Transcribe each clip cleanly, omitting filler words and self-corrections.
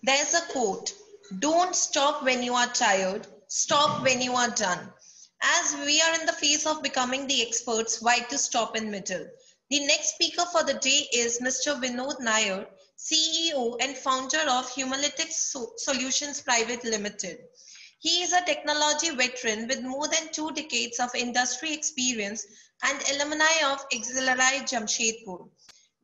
There's a quote: "Don't stop when you are tired, stop when you are done." As we are in the phase of becoming the experts, why to stop in middle? The next speaker for the day is Mr. Vinod Nair, CEO and founder of Humalytics Solutions Private Limited. He is a technology veteran with more than 2 decades of industry experience and alumni of Accelerate Jamshedpur.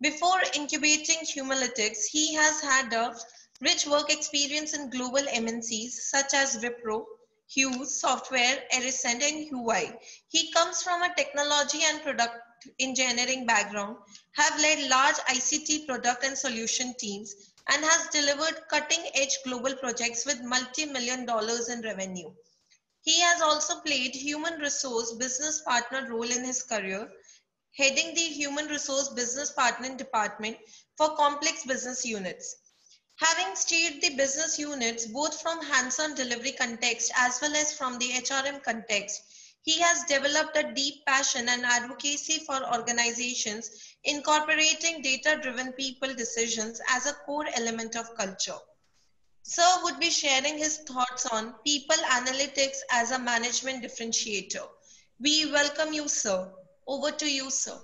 Before incubating Humalytics, he has had a rich work experience in global MNCs such as Wipro, Hughes Software, Ericsson, and Huawei. He comes from a technology and product engineering background, have led large ICT product and solution teams, and has delivered cutting-edge global projects with multi-million dollars in revenue. He has also played human resource business partner role in his career, heading the human resource business partnering department for complex business units. Having steered the business units both from hands-on delivery context as well as from the HRM context, he has developed a deep passion and advocacy for organizations incorporating data-driven people decisions as a core element of culture. Sir would be sharing his thoughts on people analytics as a management differentiator. We welcome you, sir. Over to you, sir.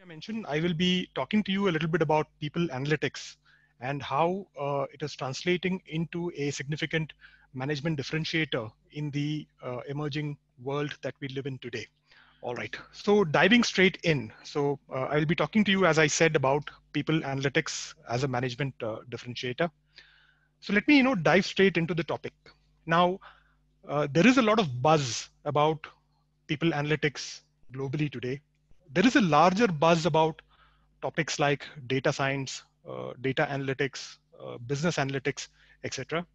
I mentioned, I will be talking to you a little bit about people analytics and how it is translating into a significant management differentiator in the emerging world that we live in today. All right, so diving straight in. So I'll be talking to you, as I said, about people analytics as a management differentiator. So let me, dive straight into the topic. Now, there is a lot of buzz about people analytics globally today. There is a larger buzz about topics like data science, data analytics, business analytics, etc.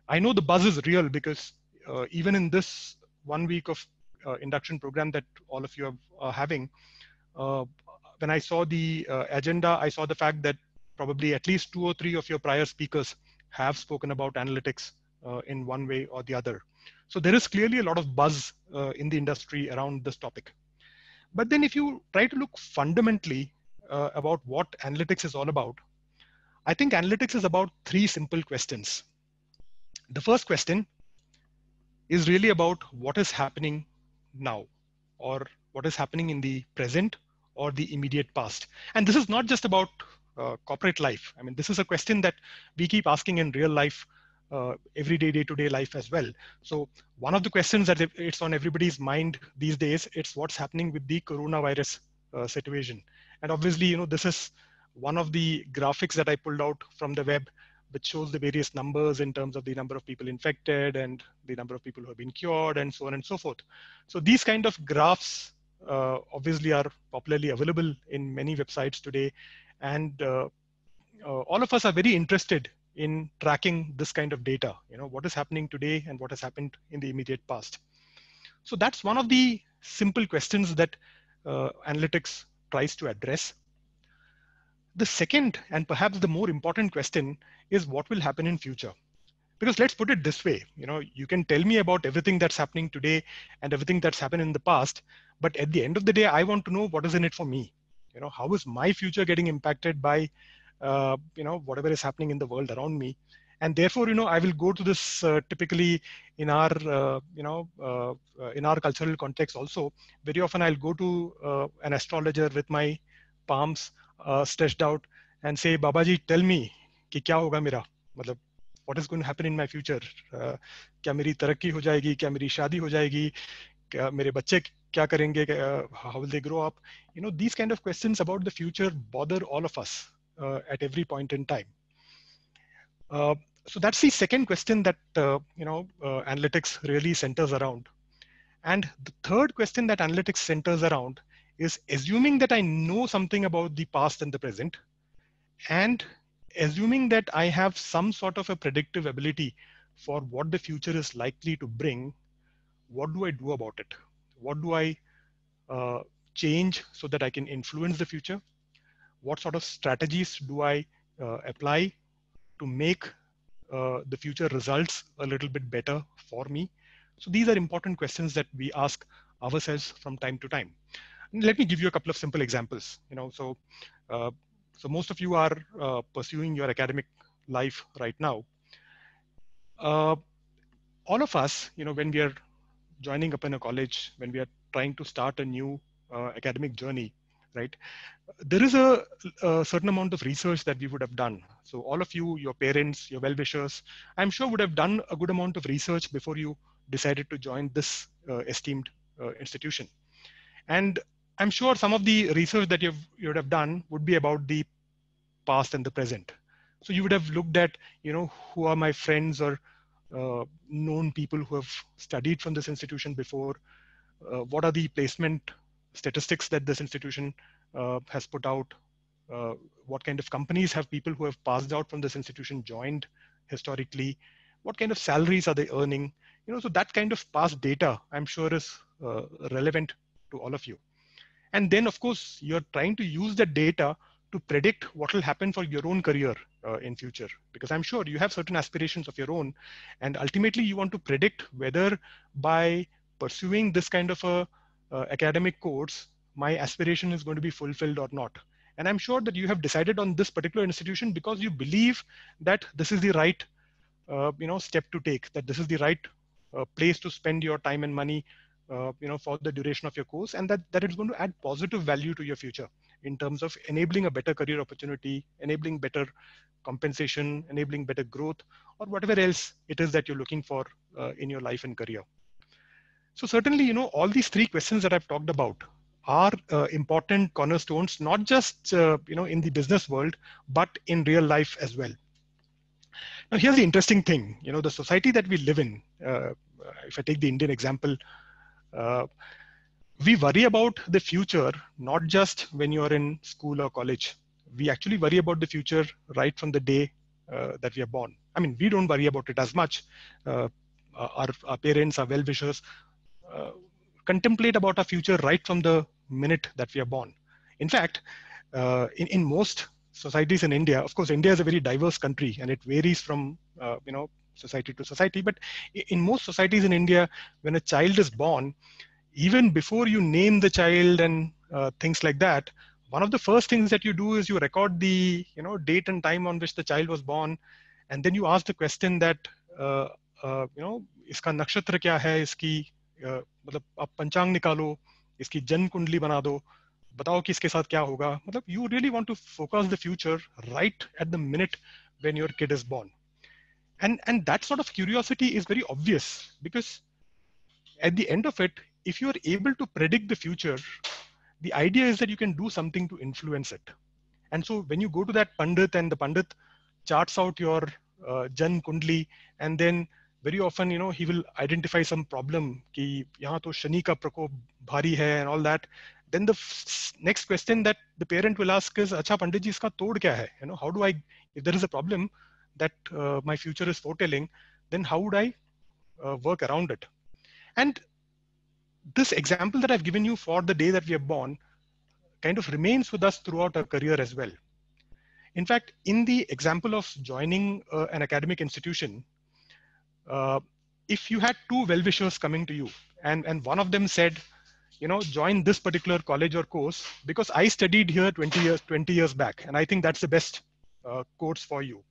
I know the buzz is real because even in this 1 week of induction program that all of you are having, uh, when I saw the agenda, I saw the fact that probably at least 2 or 3 of your prior speakers have spoken about analytics in one way or the other. So there is clearly a lot of buzz in the industry around this topic. But then if you try to look fundamentally about what analytics is all about, I think analytics is about 3 simple questions. The first question is really about what is happening now, or what is happening in the present or the immediate past. And this is not just about corporate life. I mean, this is a question that we keep asking in real life, everyday, day-to-day life as well. So one of the questions that it's on everybody's mind these days, it's what's happening with the coronavirus situation. And obviously, this is one of the graphics that I pulled out from the web, which shows the various numbers in terms of the number of people infected and the number of people who have been cured and so on and so forth. So these kind of graphs obviously are popularly available in many websites today. And all of us are very interested in tracking this kind of data, what is happening today and what has happened in the immediate past. So that's one of the simple questions that analytics tries to address. The second, and perhaps the more important question, is what will happen in future. Because let's put it this way, you can tell me about everything that's happening today and everything that's happened in the past, but at the end of the day, I want to know what is in it for me. How is my future getting impacted by whatever is happening in the world around me. And therefore, I will go to this typically in our in our cultural context also. Very often I'll go to an astrologer with my palms stretched out and say, Babaji, tell me कि क्या होगा मेरा, मतलब what is going to happen in my future. क्या मेरी तरक्की हो जाएगी, क्या मेरी शादी हो जाएगी, क्या मेरे बच्चे क्या करेंगे, how will they grow up. These kind of questions about the future bother all of us at every point in time. So that's the second question that analytics really centers around. And the third question that analytics centers around is assuming that I know something about the past and the present, and assuming that I have some sort of a predictive ability for what the future is likely to bring. What do I do about it? What do I change so that I can influence the future? What sort of strategies do I apply to make the future results a little bit better for me? So these are important questions that we ask ourselves from time to time. And let me give you a couple of simple examples. So most of you are pursuing your academic life right now. Uh, all of us, when we are joining up in a college, when we are trying to start a new academic journey, right? There is a certain amount of research that we would have done. So all of you, your parents, your well-wishers, I'm sure would have done a good amount of research before you decided to join this esteemed institution. And I'm sure some of the research that you would have done would be about the past and the present. So you would have looked at, who are my friends or known people who have studied from this institution before. What are the placement statistics that this institution has put out? Uh, what kind of companies have people who have passed out from this institution joined historically? What kind of salaries are they earning? So that kind of past data, I'm sure, is relevant to all of you. And then, of course, you're trying to use that data to predict what will happen for your own career in future, because I'm sure you have certain aspirations of your own, and ultimately you want to predict whether by pursuing this kind of a academic course, my aspiration is going to be fulfilled or not. And I'm sure that you have decided on this particular institution because you believe that this is the right step to take, that this is the right place to spend your time and money for the duration of your course, and that it's going to add positive value to your future in terms of enabling a better career opportunity, enabling better compensation, enabling better growth, or whatever else it is that you're looking for in your life and career. So certainly, all these three questions that I've talked about are important cornerstones, not just in the business world, but in real life as well. Now, here's the interesting thing. The society that we live in, if I take the Indian example, uh, we worry about the future not just when you're in school or college. We actually worry about the future right from the day that we are born. I mean, we don't worry about it as much. Uh, our parents, our well-wishers, uh, contemplate about our future right from the minute that we are born. In fact, in most societies in India, of course, India is a very diverse country and it varies from society to society. But in most societies in India, when a child is born, even before you name the child and things like that, one of the first things that you do is you record the date and time on which the child was born, and then you ask the question that uh, इसका नक्षत्र क्या है, इसकी मतलब आप पंचांग निकालो, इसकी जन्म कुंडली बना दो, बताओ कि इसके साथ क्या होगा. मतलब you really want to focus the future right at the minute when your kid is born. And that sort of curiosity is very obvious because at the end of it, if you are able to predict the future, the idea is that you can do something to influence it. And so when you go to that Pandit and the Pandit charts out your Jan Kundli, and then very often, he will identify some problem, ki yahan to Shani ka prakop bhari hai and all that. Then the next question that the parent will ask is, Acha Pandit ji, iska tod kya hai? How do I, if there is a problem that my future is foretelling, then how would I work around it? And this example that I've given you for the day that we are born kind of remains with us throughout our career as well. In fact, in the example of joining an academic institution, uh, if you had two well-wishers coming to you and one of them said, join this particular college or course because I studied here 20 years back, and I think that's the best course for you.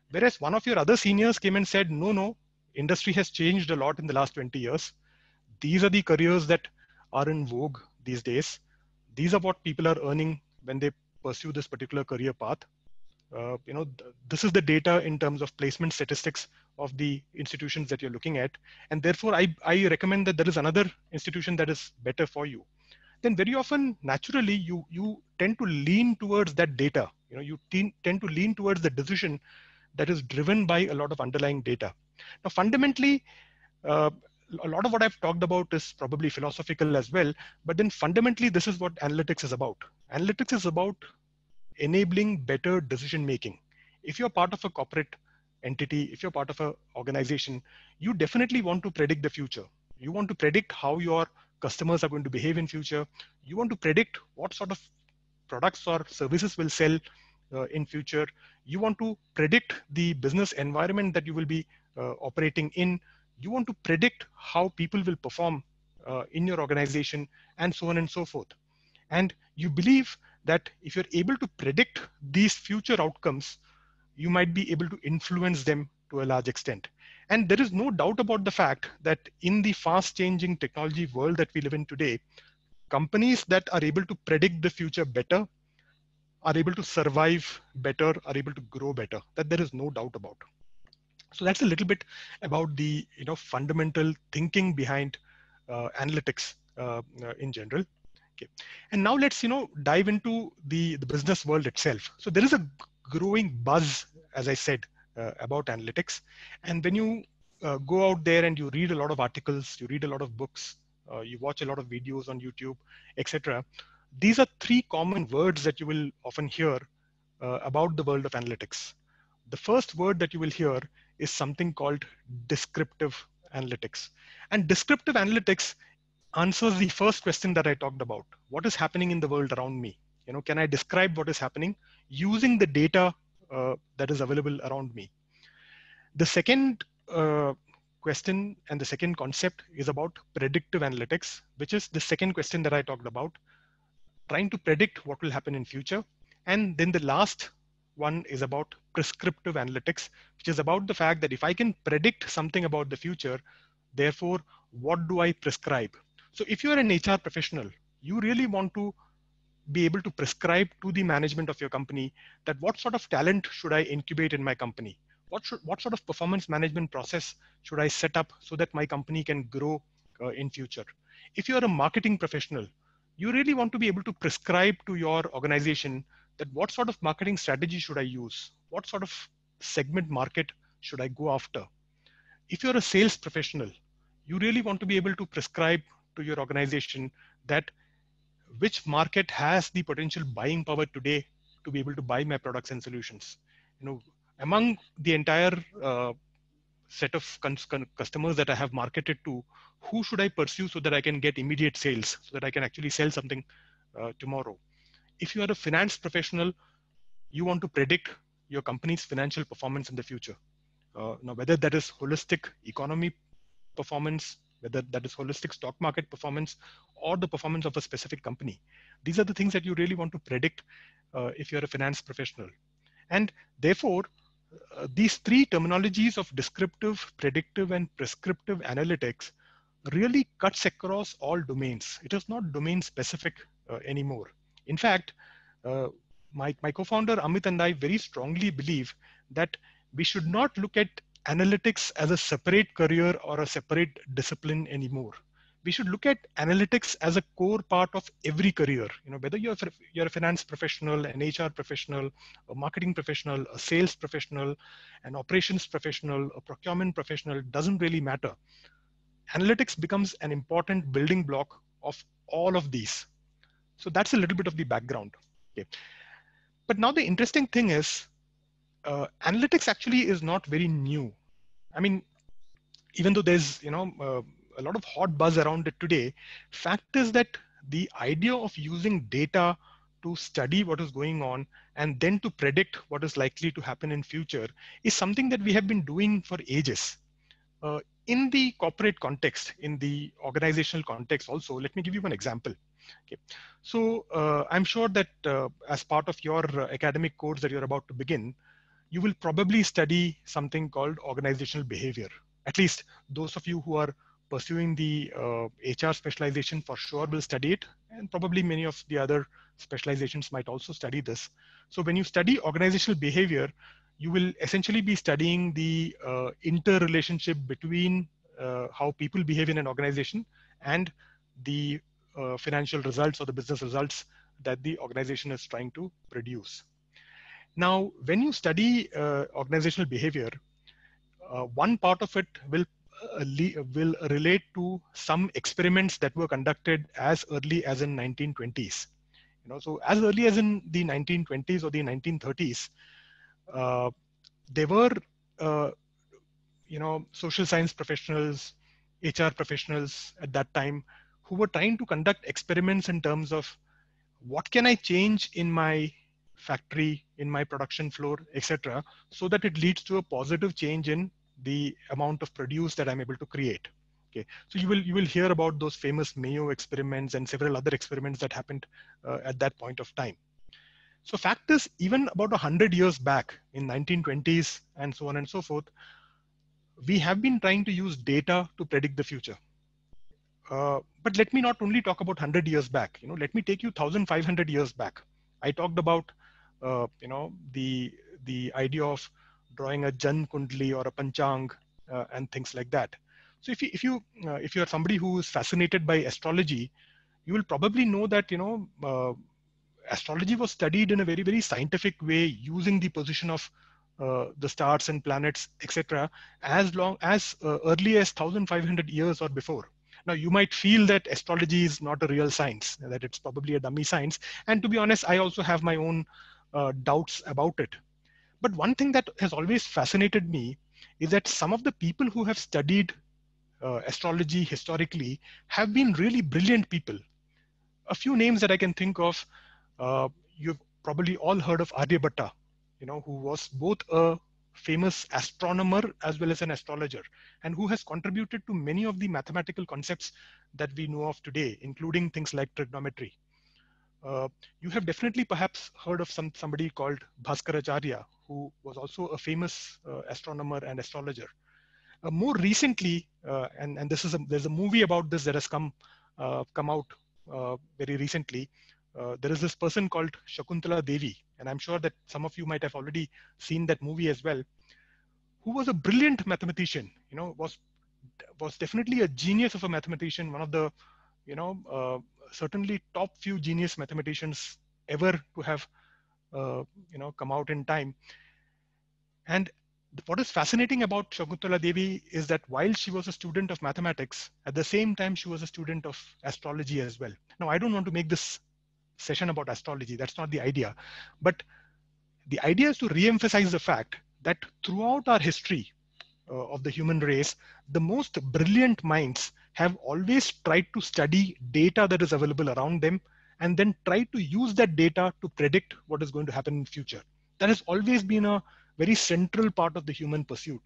Whereas one of your other seniors came and said, no, industry has changed a lot in the last 20 years. These are the careers that are in vogue these days. These are what people are earning when they pursue this particular career path. This is the data in terms of placement statistics of the institutions that you're looking at. And therefore, I recommend that there is another institution that is better for you. Then very often, naturally, you tend to lean towards that data. You tend to lean towards the decision that is driven by a lot of underlying data. Now, fundamentally, uh, a lot of what I've talked about is probably philosophical as well, but then fundamentally, this is what analytics is about. Analytics is about enabling better decision making. If you're part of a corporate entity, if you're part of an organization, you definitely want to predict the future. You want to predict how your customers are going to behave in future. You want to predict what sort of products or services will sell in future. You want to predict the business environment that you will be operating in. You want to predict how people will perform in your organization, and so on and so forth. And you believe that if you're able to predict these future outcomes, you might be able to influence them to a large extent. And there is no doubt about the fact that in the fast changing technology world that we live in today, companies that are able to predict the future better are able to survive better, are able to grow better. That there is no doubt about. So that's a little bit about the fundamental thinking behind analytics in general. Okay, and now let's dive into the business world itself. So there is a growing buzz, as I said, about analytics, and when you go out there and you read a lot of articles, you read a lot of books, you watch a lot of videos on YouTube, etc. These are three common words that you will often hear about the world of analytics. The first word that you will hear is something called descriptive analytics. And descriptive analytics answers the first question that I talked about. What is happening in the world around me? Can I describe what is happening using the data that is available around me? The second question and the second concept is about predictive analytics, which is the second question that I talked about, trying to predict what will happen in future. And then the last one is about prescriptive analytics, which is about the fact that if I can predict something about the future, therefore, what do I prescribe? So if you're an HR professional, you really want to be able to prescribe to the management of your company that what sort of talent should I incubate in my company? What sort of performance management process should I set up so that my company can grow in future? If you're a marketing professional, you really want to be able to prescribe to your organization that what sort of marketing strategy should I use? What sort of segment market should I go after? If you're a sales professional, you really want to be able to prescribe to your organization that which market has the potential buying power today to be able to buy my products and solutions. Among the entire set of customers that I have marketed to, who should I pursue so that I can get immediate sales, so that I can actually sell something tomorrow? If you are a finance professional, you want to predict your company's financial performance in the future. Now, whether that is holistic economy performance, whether that is holistic stock market performance, or the performance of a specific company, these are the things that you really want to predict if you're a finance professional. And therefore, these three terminologies of descriptive, predictive, and prescriptive analytics really cuts across all domains. It is not domain specific anymore. In fact, my co-founder Amit and I very strongly believe that we should not look at analytics as a separate career or a separate discipline anymore. We should look at analytics as a core part of every career. Whether you're a finance professional, an HR professional, a marketing professional, a sales professional, an operations professional, a procurement professional, doesn't really matter. Analytics becomes an important building block of all of these. So that's a little bit of the background. Okay. But now the interesting thing is, analytics actually is not very new. I mean, even though there's a lot of hot buzz around it today, fact is that the idea of using data to study what is going on and then to predict what is likely to happen in future is something that we have been doing for ages. In the corporate context, in the organizational context also, let me give you one example. Okay. So I'm sure that as part of your academic course that you're about to begin, you will probably study something called organizational behavior. At least those of you who are pursuing the HR specialization for sure will study it, and probably many of the other specializations might also study this. So when you study organizational behavior, you will essentially be studying the interrelationship between how people behave in an organization and the financial results or the business results that the organization is trying to produce. Now, when you study organizational behavior, one part of it will relate to some experiments that were conducted as early as in 1920s. So as early as in the 1920s or the 1930s, there were social science professionals, HR professionals at that time who were trying to conduct experiments in terms of what can I change in my factory, in my production floor, etc., so that it leads to a positive change in the amount of produce that I'm able to create. Okay, so you will hear about those famous Mayo experiments and several other experiments that happened at that point of time. So fact is, even about 100 years back in 1920s and so on and so forth, we have been trying to use data to predict the future. But let me not only talk about 100 years back. Let me take you 1,500 years back. I talked about, the idea of drawing a Jan Kundli or a Panchang and things like that. So if you are somebody who is fascinated by astrology, you will probably know that astrology was studied in a very, very scientific way, using the position of the stars and planets, etc., as long as early as 1,500 years or before. Now, you might feel that astrology is not a real science, that it's probably a dummy science. And to be honest, I also have my own doubts about it. But one thing that has always fascinated me is that some of the people who have studied astrology historically have been really brilliant people. A few names that I can think of, you've probably all heard of Aryabhatta, who was both a famous astronomer as well as an astrologer, and who has contributed to many of the mathematical concepts that we know of today, including things like trigonometry. You have definitely perhaps heard of somebody called Bhaskaracharya, who was also a famous astronomer and astrologer. More recently, and there's a movie about this that has come out very recently. There is this person called Shakuntala Devi, and I'm sure that some of you might have already seen that movie as well, who was a brilliant mathematician. Was definitely a genius of a mathematician, one of the certainly top few genius mathematicians ever to have come out in time. And what is fascinating about Shakuntala Devi is that while she was a student of mathematics, at the same time she was a student of astrology as well. Now, I don't want to make this session about astrology. That's not the idea. But the idea is to re-emphasize the fact that throughout our history of the human race, the most brilliant minds have always tried to study data that is available around them and then try to use that data to predict what is going to happen in the future. That has always been a very central part of the human pursuit.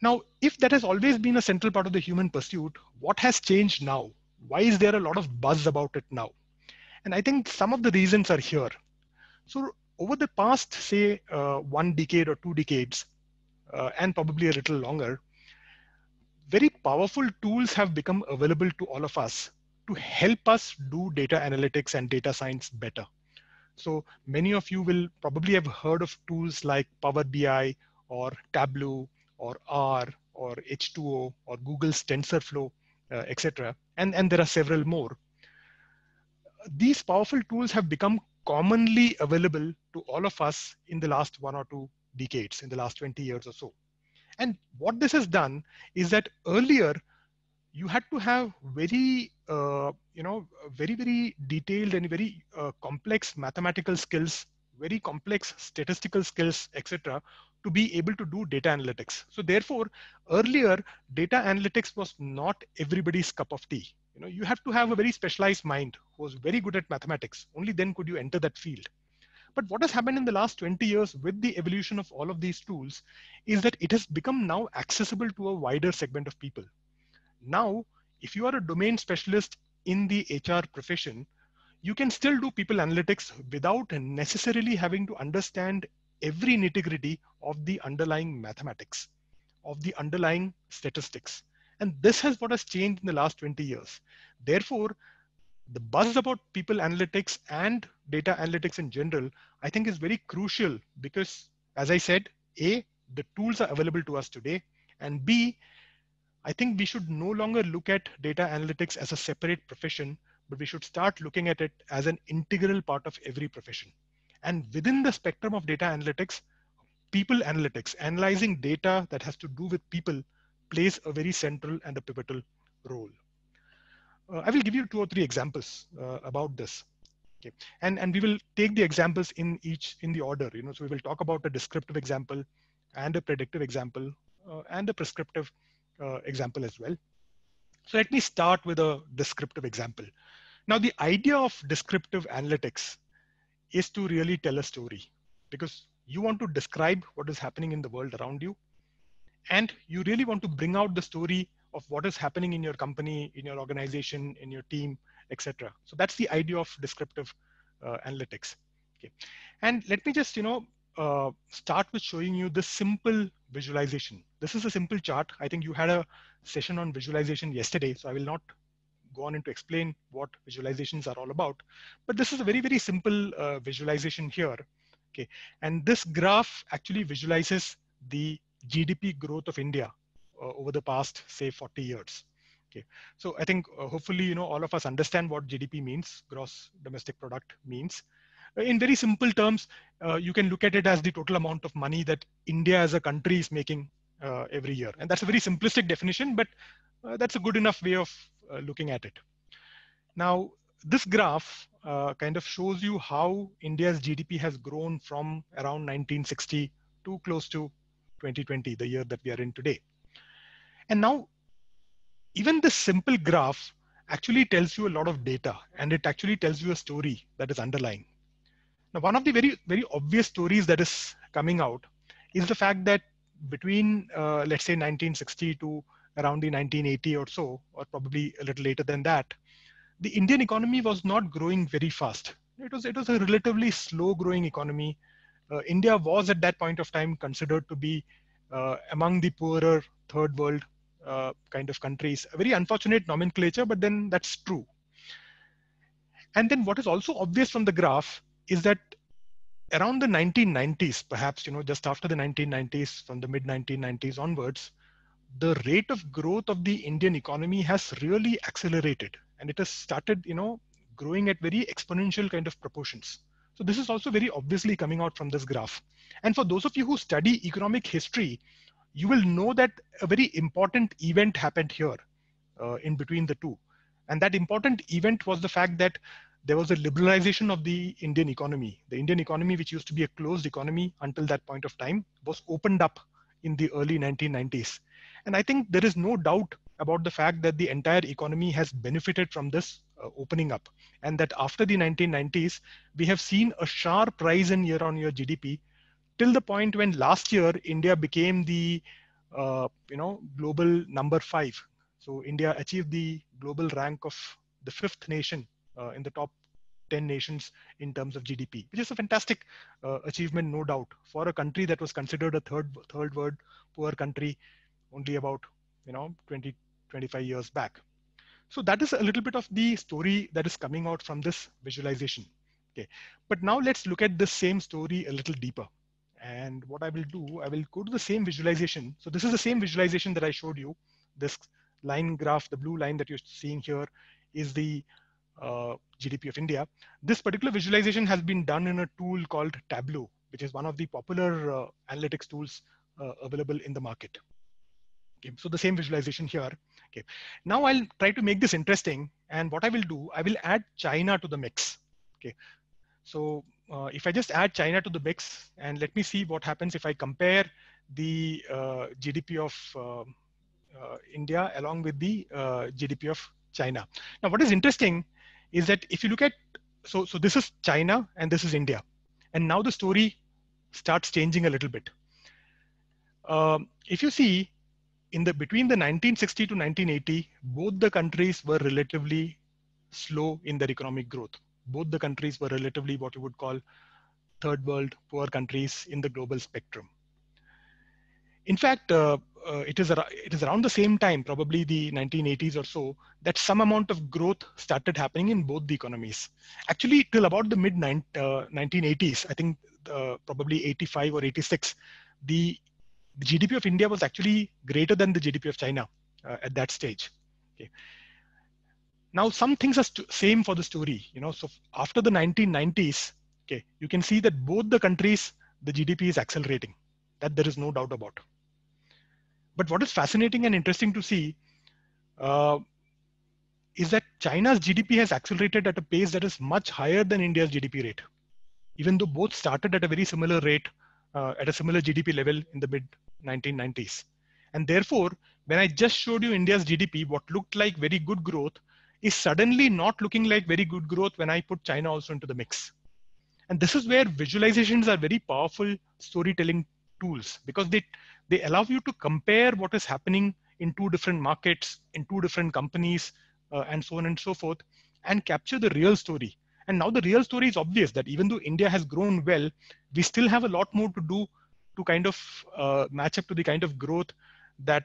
Now, if that has always been a central part of the human pursuit, what has changed now? Why is there a lot of buzz about it now? And I think some of the reasons are here. So over the past, say, 1 decade or 2 decades, and probably a little longer, very powerful tools have become available to all of us to help us do data analytics and data science better. So many of you will probably have heard of tools like Power BI or Tableau or R or H2O or Google's TensorFlow, etc. And there are several more. These powerful tools have become commonly available to all of us in the last 1 or 2 decades, in the last 20 years or so. And what this has done is that earlier you had to have very, very detailed and very complex mathematical skills, very complex statistical skills, etc., to be able to do data analytics. So therefore, earlier data analytics was not everybody's cup of tea. You have to have a very specialized mind who was very good at mathematics. Only then could you enter that field. But what has happened in the last 20 years with the evolution of all of these tools is that it has become now accessible to a wider segment of people. Now, if you are a domain specialist in the HR profession, you can still do people analytics without necessarily having to understand every nitty-gritty of the underlying mathematics, of the underlying statistics. And this is what has changed in the last 20 years. Therefore, the buzz about people analytics and data analytics in general, I think is very crucial because, as I said, A, the tools are available to us today, and B, I think we should no longer look at data analytics as a separate profession, but we should start looking at it as an integral part of every profession. And within the spectrum of data analytics, people analytics, analyzing data that has to do with people, plays a very central and a pivotal role. I will give you 2 or 3 examples about this. Okay. And we will take the examples in the order. So we will talk about a descriptive example and a predictive example and a prescriptive example as well. So let me start with a descriptive example. Now, the idea of descriptive analytics is to really tell a story, because you want to describe what is happening in the world around you, and you really want to bring out the story of what is happening in your company, in your organization, in your team, etc. So that's the idea of descriptive analytics. Okay. And let me just start with showing you this simple visualization. This is a simple chart. I think you had a session on visualization yesterday, so I will not go on into explain what visualizations are all about. But this is a very, very simple visualization here. Okay, and this graph actually visualizes the GDP growth of India over the past, say, 40 years. Okay, so I think hopefully all of us understand what GDP means, gross domestic product means. In very simple terms, you can look at it as the total amount of money that India as a country is making every year, and that's a very simplistic definition, but that's a good enough way of looking at it. Now, this graph kind of shows you how India's GDP has grown from around 1960 to close to 2020, the year that we are in today. And now, even this simple graph actually tells you a lot of data, and it actually tells you a story that is underlying. Now, one of the very, very obvious stories that is coming out is the fact that between, let's say, 1960 to around the 1980 or so, or probably a little later than that, the Indian economy was not growing very fast. It was a relatively slow growing economy. India was at that point of time considered to be among the poorer third world kind of countries. A very unfortunate nomenclature, but then that's true. And then what is also obvious from the graph is that around the 1990s, perhaps, just after the 1990s, from the mid 1990s onwards, the rate of growth of the Indian economy has really accelerated, and it has started, growing at very exponential kind of proportions. So this is also very obviously coming out from this graph. And for those of you who study economic history, you will know that a very important event happened here in between the two. And that important event was the fact that there was a liberalization of the Indian economy. The Indian economy, which used to be a closed economy until that point of time, was opened up in the early 1990s. And I think there is no doubt about the fact that the entire economy has benefited from this opening up. And that after the 1990s, we have seen a sharp rise in year-on-year GDP till the point when last year India became the global number 5. So India achieved the global rank of the 5th nation in the top 10 nations in terms of GDP, which is a fantastic achievement, no doubt, for a country that was considered a third world poor country only about 20, 25 years back. So that is a little bit of the story that is coming out from this visualization. Okay, but now let's look at this same story a little deeper. And what I will do, I will go to the same visualization. So this is the same visualization that I showed you. This line graph, the blue line that you're seeing here, is the GDP of India. This particular visualization has been done in a tool called Tableau, which is one of the popular analytics tools available in the market. Okay, so the same visualization here. Okay, now I'll try to make this interesting, and what I will do, I will add China to the mix. Okay, so if I just add China to the mix, and let me see what happens if I compare the GDP of India along with the GDP of China. Now, what is interesting is that if you look at, so this is China and this is India, and now the story starts changing a little bit. If you see, between the 1960 to 1980, both the countries were relatively slow in their economic growth. Both the countries were relatively what you would call third world poor countries in the global spectrum. In fact, it is around the same time, probably the 1980s or so, that some amount of growth started happening in both the economies. Actually, till about the mid 1980s, I think probably 85 or 86, the GDP of India was actually greater than the GDP of China at that stage. Okay. Now, some things are same for the story. So after the 1990s, okay, you can see that both the countries, the GDP is accelerating. That there is no doubt about. But what is fascinating and interesting to see is that China's GDP has accelerated at a pace that is much higher than India's GDP rate, even though both started at a very similar rate, at a similar GDP level in the mid 1990s. And therefore, when I just showed you India's GDP, what looked like very good growth is suddenly not looking like very good growth when I put China also into the mix. And this is where visualizations are very powerful storytelling tools, because they allow you to compare what is happening in two different markets, in two different companies, and so on and so forth, and capture the real story. And now the real story is obvious that even though India has grown well, we still have a lot more to do to kind of match up to the kind of growth that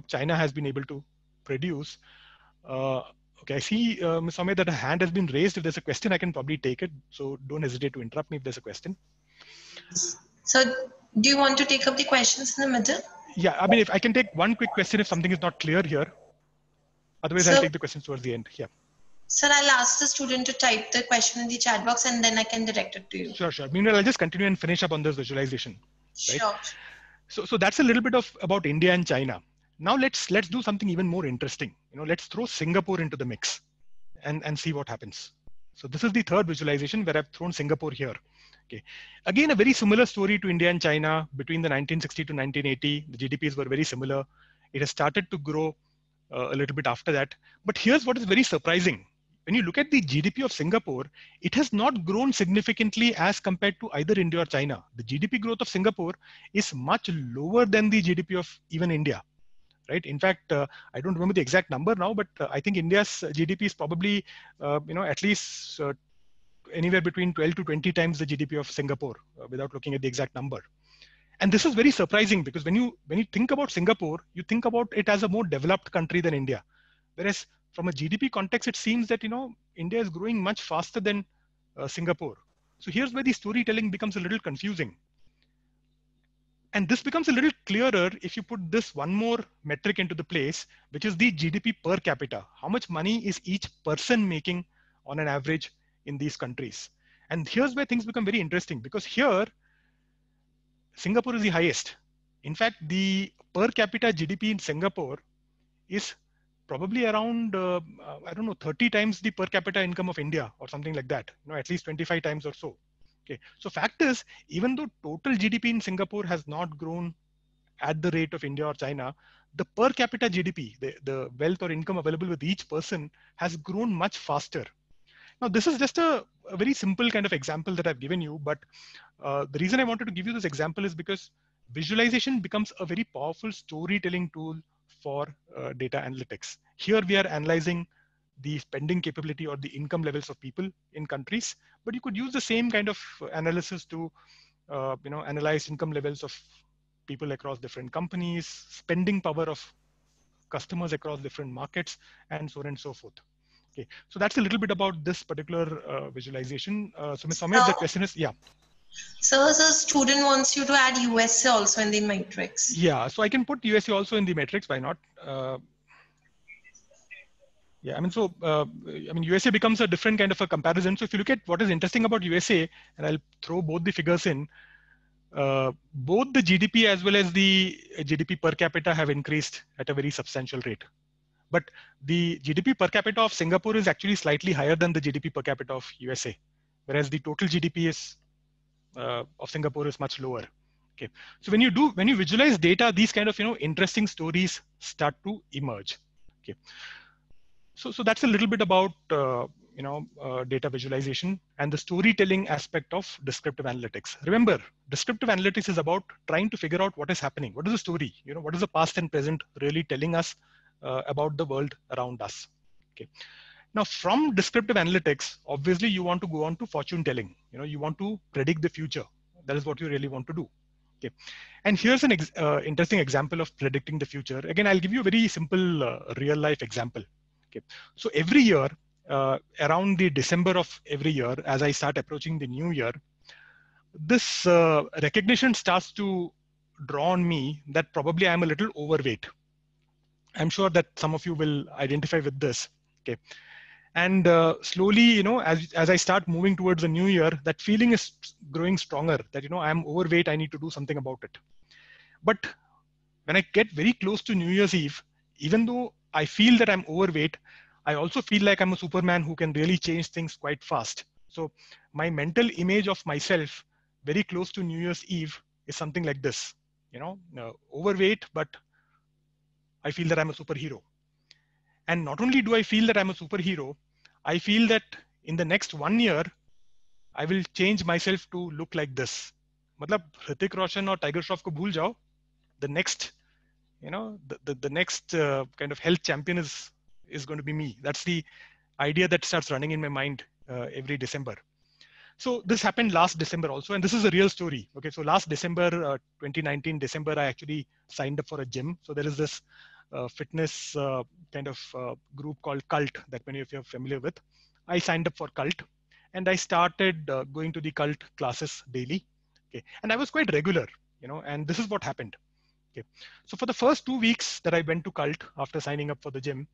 China has been able to produce. Okay, I see, Ms. Soumya, that a hand has been raised. If there's a question, I can probably take it. So don't hesitate to interrupt me if there's a question. So do you want to take up the questions in the middle? Yeah, I mean, if I can take one quick question if something is not clear here. Otherwise, I'll take the questions towards the end. Yeah. Sir, I'll ask the student to type the question in the chat box and then I can direct it to you. Sure. Meanwhile, I'll just continue and finish up on this visualization. Right? Sure. So that's a little bit about India and China. Now let's do something even more interesting. Let's throw Singapore into the mix and see what happens. So this is the third visualization where I've thrown Singapore here. Okay. Again, a very similar story to India and China. Between the 1960 to 1980, the GDPs were very similar. It has started to grow a little bit after that. But here's what is very surprising. When you look at the GDP of Singapore, it has not grown significantly as compared to either India or China. The GDP growth of Singapore is much lower than the GDP of even India. Right. In fact, I don't remember the exact number now, but I think India's GDP is probably, at least anywhere between 12 to 20 times the GDP of Singapore, without looking at the exact number. And this is very surprising because when you think about Singapore, you think about it as a more developed country than India. Whereas from a GDP context, it seems that, India is growing much faster than Singapore. So here's where the storytelling becomes a little confusing. And this becomes a little clearer if you put this one more metric into the place, which is the GDP per capita. How much money is each person making on an average in these countries? And here's where things become very interesting, because here, Singapore is the highest. In fact, the per capita GDP in Singapore is probably around, 30 times the per capita income of India or something like that, at least 25 times or so. Okay. So fact is, even though total GDP in Singapore has not grown at the rate of India or China, the per capita GDP, the wealth or income available with each person, has grown much faster. Now, this is just a very simple kind of example that I've given you, but the reason I wanted to give you this example is because visualization becomes a very powerful storytelling tool for data analytics. Here we are analyzing the spending capability or the income levels of people in countries, but you could use the same kind of analysis to analyze income levels of people across different companies, spending power of customers across different markets, and so on and so forth. Okay, so that's a little bit about this particular visualization. So Ms. Soumya, the question is, yeah. So the student wants you to add USA also in the matrix. Yeah, so I can put USA also in the matrix, why not? Yeah, I mean, USA becomes a different kind of a comparison. So if you look at what is interesting about USA, and I'll throw both the figures in, both the GDP as well as the GDP per capita have increased at a very substantial rate. But the GDP per capita of Singapore is actually slightly higher than the GDP per capita of USA, whereas the total GDP is of Singapore is much lower. Okay, so when you visualize data, these kind of interesting stories start to emerge. Okay. So that's a little bit about data visualization and the storytelling aspect of descriptive analytics. Remember, descriptive analytics is about trying to figure out what is happening. What is the story? What is the past and present really telling us about the world around us? Okay. Now, from descriptive analytics, obviously you want to go on to fortune telling. You want to predict the future. That is what you really want to do. Okay. And here's an interesting example of predicting the future. Again, I'll give you a very simple real life example. Okay. So every year, around the December of every year, as I start approaching the new year, this recognition starts to draw on me that probably I'm a little overweight. I'm sure that some of you will identify with this. Okay. And slowly, as I start moving towards the new year, that feeling is growing stronger that, I'm overweight, I need to do something about it. But when I get very close to New Year's Eve, even though I feel that I'm overweight, I also feel like I'm a Superman who can really change things quite fast. So my mental image of myself very close to New Year's Eve is something like this, overweight, but I feel that I'm a superhero. And not only do I feel that I'm a superhero, I feel that in the next 1 year, I will change myself to look like this. Matlab, Hrithik Roshan or Tiger Shroff ko bhul jao. The next, the next kind of health champion is going to be me. That's the idea that starts running in my mind every December. So this happened last December also, and this is a real story. Okay, so last December, 2019 December, I actually signed up for a gym. So there is this fitness kind of group called Cult that many of you are familiar with. I signed up for Cult, and I started going to the Cult classes daily. Okay, and I was quite regular, and this is what happened. Okay, so for the first 2 weeks that I went to Cult after signing up for the gym,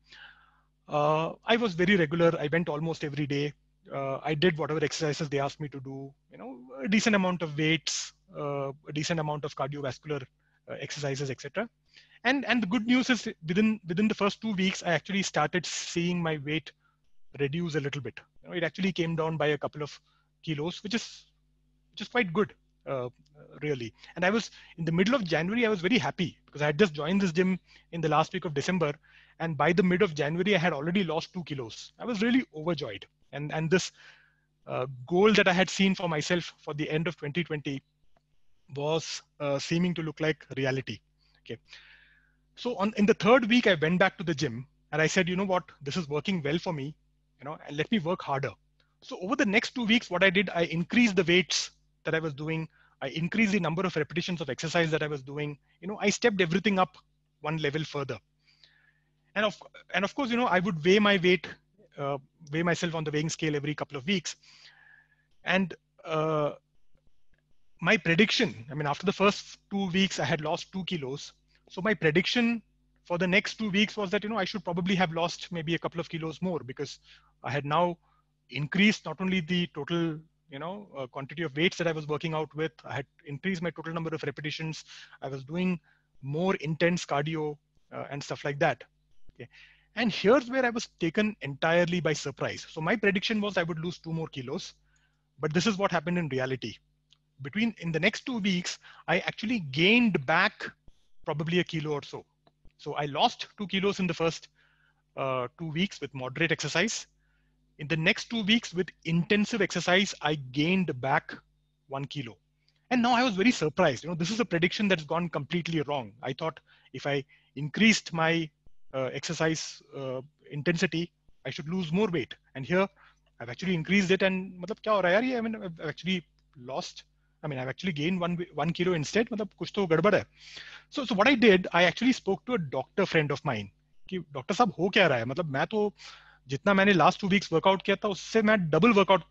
I was very regular. I went almost every day. I did whatever exercises they asked me to do. A decent amount of weights, a decent amount of cardiovascular exercises, etc. And the good news is within the first 2 weeks, I actually started seeing my weight reduce a little bit. It actually came down by a couple of kilos, which is quite good, uh, really. And I was in the middle of January. I was very happy because I had just joined this gym in the last week of December, and by the mid of January, I had already lost 2 kilos. I was really overjoyed, and this goal that I had seen for myself for the end of 2020 was seeming to look like reality. Okay, so in the third week, I went back to the gym and I said, you know what, this is working well for me, and let me work harder. So over the next 2 weeks, what I did, I increased the weights that I was doing. I increased the number of repetitions of exercise that I was doing. I stepped everything up one level further. And of course, I would weigh my weight, weigh myself on the weighing scale every couple of weeks. And my prediction, after the first 2 weeks, I had lost 2 kilos. So my prediction for the next 2 weeks was that, I should probably have lost maybe a couple of kilos more, because I had now increased not only the total, quantity of weights that I was working out with, I had increased my total number of repetitions. I was doing more intense cardio and stuff like that. Okay. And here's where I was taken entirely by surprise. So my prediction was I would lose 2 more kilos, but this is what happened in reality. In the next 2 weeks, I actually gained back probably a kilo or so. So I lost 2 kilos in the first 2 weeks with moderate exercise. In the next 2 weeks with intensive exercise, I gained back 1 kilo. And now I was very surprised. This is a prediction that's gone completely wrong. I thought if I increased my exercise intensity, I should lose more weight. And here I've actually increased it. And I've actually lost. I've actually gained 1 kilo instead. Kuch to gadbad hai. So what I did, I actually spoke to a doctor friend of mine. कि doctor साहब हो क्या रहा है, मैं तो जितना मैंने लास्ट 2 वीक्स वर्कआउट किया था उससे मैं डबल वर्कआउट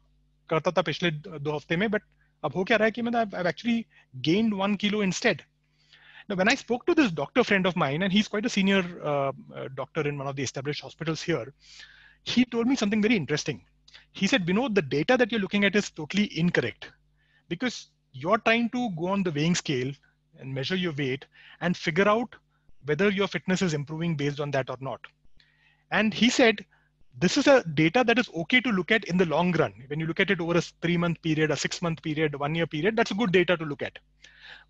करता था पिछले 2 हफ्ते में, बट अब हो क्या रहा है कि I've actually gained 1 kilo instead. Now, when I spoke to this doctor friend of mine, and he's quite a senior doctor in one of the established hospitals here, he told me something very interesting. He said, Vinod, the data that you're looking at is totally incorrect, because you're trying to go on the weighing scale and measure your weight and figure out whether your fitness is improving based on that or not. And he said, this is a data that is okay to look at in the long run. When you look at it over a 3-month period, a 6-month period, 1-year period, that's a good data to look at.